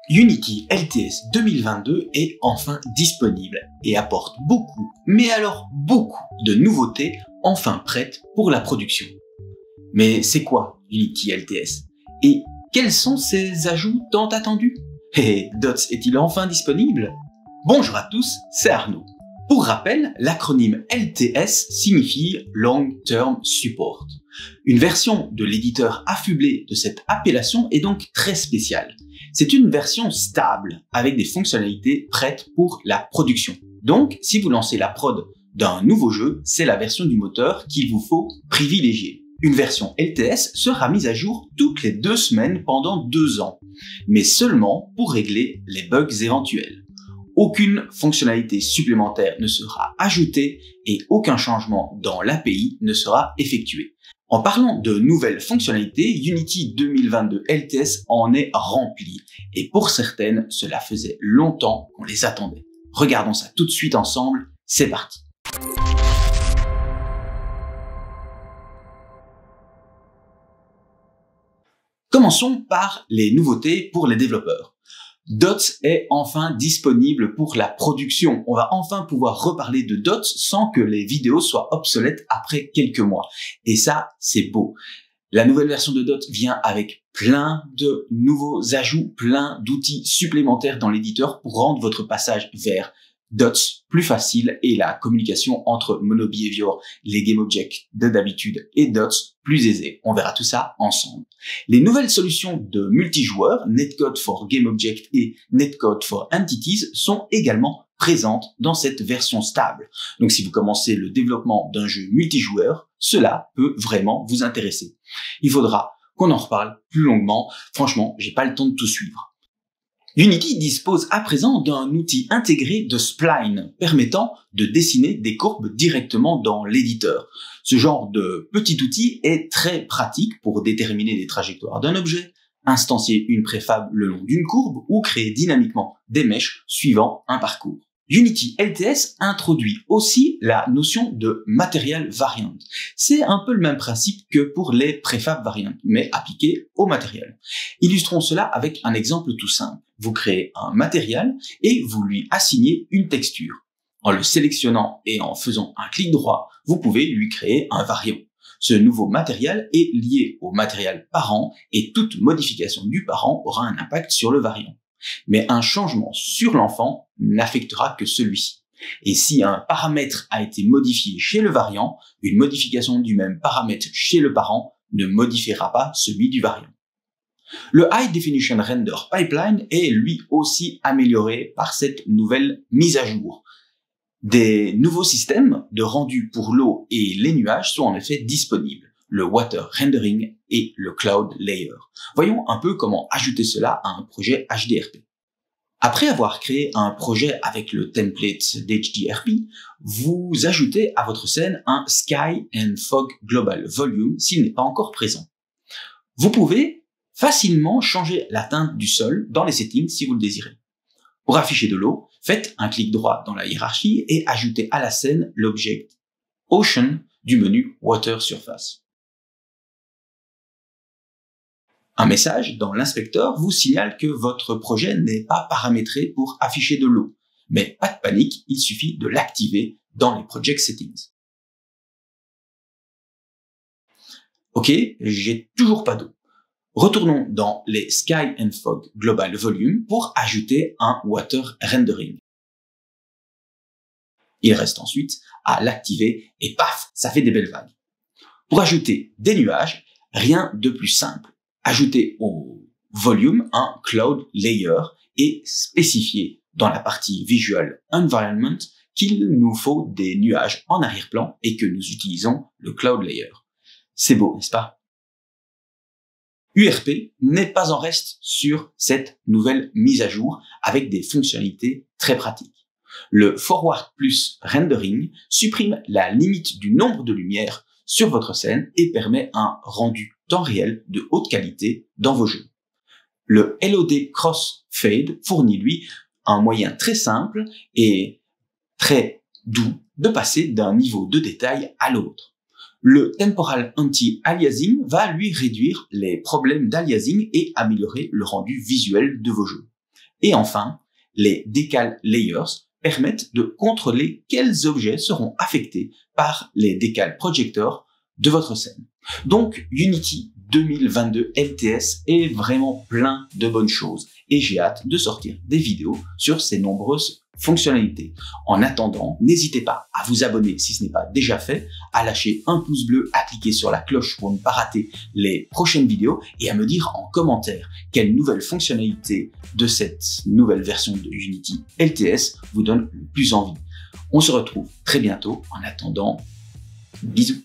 Unity LTS 2022 est enfin disponible et apporte beaucoup, mais alors beaucoup, de nouveautés enfin prêtes pour la production. Mais c'est quoi Unity LTS? Et quels sont ces ajouts tant attendus? Et Dots est-il enfin disponible? Bonjour à tous, c'est Arnaud. Pour rappel, l'acronyme LTS signifie Long Term Support. Une version de l'éditeur affublé de cette appellation est donc très spéciale. C'est une version stable avec des fonctionnalités prêtes pour la production. Donc, si vous lancez la prod d'un nouveau jeu, c'est la version du moteur qu'il vous faut privilégier. Une version LTS sera mise à jour toutes les 2 semaines pendant 2 ans, mais seulement pour régler les bugs éventuels. Aucune fonctionnalité supplémentaire ne sera ajoutée et aucun changement dans l'API ne sera effectué. En parlant de nouvelles fonctionnalités, Unity 2022 LTS en est rempli et pour certaines, cela faisait longtemps qu'on les attendait. Regardons ça tout de suite ensemble, c'est parti. Commençons par les nouveautés pour les développeurs. Dots est enfin disponible pour la production. On va enfin pouvoir reparler de Dots sans que les vidéos soient obsolètes après quelques mois. Et ça, c'est beau. La nouvelle version de Dots vient avec plein de nouveaux ajouts, plein d'outils supplémentaires dans l'éditeur pour rendre votre passage vers Dots plus facile et la communication entre MonoBehavior, les GameObjects de d'habitude et Dots plus aisée. On verra tout ça ensemble. Les nouvelles solutions de multijoueurs, Netcode for GameObject et Netcode for Entities, sont également présentes dans cette version stable. Donc si vous commencez le développement d'un jeu multijoueur, cela peut vraiment vous intéresser. Il faudra qu'on en reparle plus longuement. Franchement, j'ai pas le temps de tout suivre. Unity dispose à présent d'un outil intégré de spline permettant de dessiner des courbes directement dans l'éditeur. Ce genre de petit outil est très pratique pour déterminer les trajectoires d'un objet, instancier une préfab le long d'une courbe ou créer dynamiquement des mèches suivant un parcours. Unity LTS introduit aussi la notion de material variant. C'est un peu le même principe que pour les préfab variants, mais appliqué au matériel. Illustrons cela avec un exemple tout simple. Vous créez un matériel et vous lui assignez une texture. En le sélectionnant et en faisant un clic droit, vous pouvez lui créer un variant. Ce nouveau matériel est lié au matériel parent et toute modification du parent aura un impact sur le variant. Mais un changement sur l'enfant n'affectera que celui-ci. Et si un paramètre a été modifié chez le variant, une modification du même paramètre chez le parent ne modifiera pas celui du variant. Le High Definition Render Pipeline est lui aussi amélioré par cette nouvelle mise à jour. Des nouveaux systèmes de rendu pour l'eau et les nuages sont en effet disponibles. Le Water Rendering et le Cloud Layer. Voyons un peu comment ajouter cela à un projet HDRP. Après avoir créé un projet avec le template d'HDRP, vous ajoutez à votre scène un Sky and Fog Global Volume s'il n'est pas encore présent. Vous pouvez facilement changer la teinte du sol dans les settings si vous le désirez. Pour afficher de l'eau, faites un clic droit dans la hiérarchie et ajoutez à la scène l'objet Ocean du menu Water Surface. Un message dans l'inspecteur vous signale que votre projet n'est pas paramétré pour afficher de l'eau. Mais pas de panique, il suffit de l'activer dans les Project Settings. Ok, j'ai toujours pas d'eau. Retournons dans les Sky and Fog Global Volume pour ajouter un Water Rendering. Il reste ensuite à l'activer et paf, ça fait des belles vagues. Pour ajouter des nuages, rien de plus simple. Ajoutez au volume un Cloud Layer et spécifier dans la partie Visual Environment qu'il nous faut des nuages en arrière-plan et que nous utilisons le Cloud Layer. C'est beau, n'est-ce pas? URP n'est pas en reste sur cette nouvelle mise à jour avec des fonctionnalités très pratiques. Le Forward Plus Rendering supprime la limite du nombre de lumières sur votre scène et permet un rendu temps réel de haute qualité dans vos jeux. Le LOD Cross Fade fournit lui un moyen très simple et très doux de passer d'un niveau de détail à l'autre. Le Temporal Anti-Aliasing va lui réduire les problèmes d'aliasing et améliorer le rendu visuel de vos jeux. Et enfin, les Decal Layers permettent de contrôler quels objets seront affectés par les Decal Projectors de votre scène. Donc, Unity 2022 LTS est vraiment plein de bonnes choses et j'ai hâte de sortir des vidéos sur ces nombreuses fonctionnalités. En attendant, n'hésitez pas à vous abonner si ce n'est pas déjà fait, à lâcher un pouce bleu, à cliquer sur la cloche pour ne pas rater les prochaines vidéos et à me dire en commentaire quelle nouvelle fonctionnalité de cette nouvelle version de Unity LTS vous donne le plus envie. On se retrouve très bientôt. En attendant, bisous.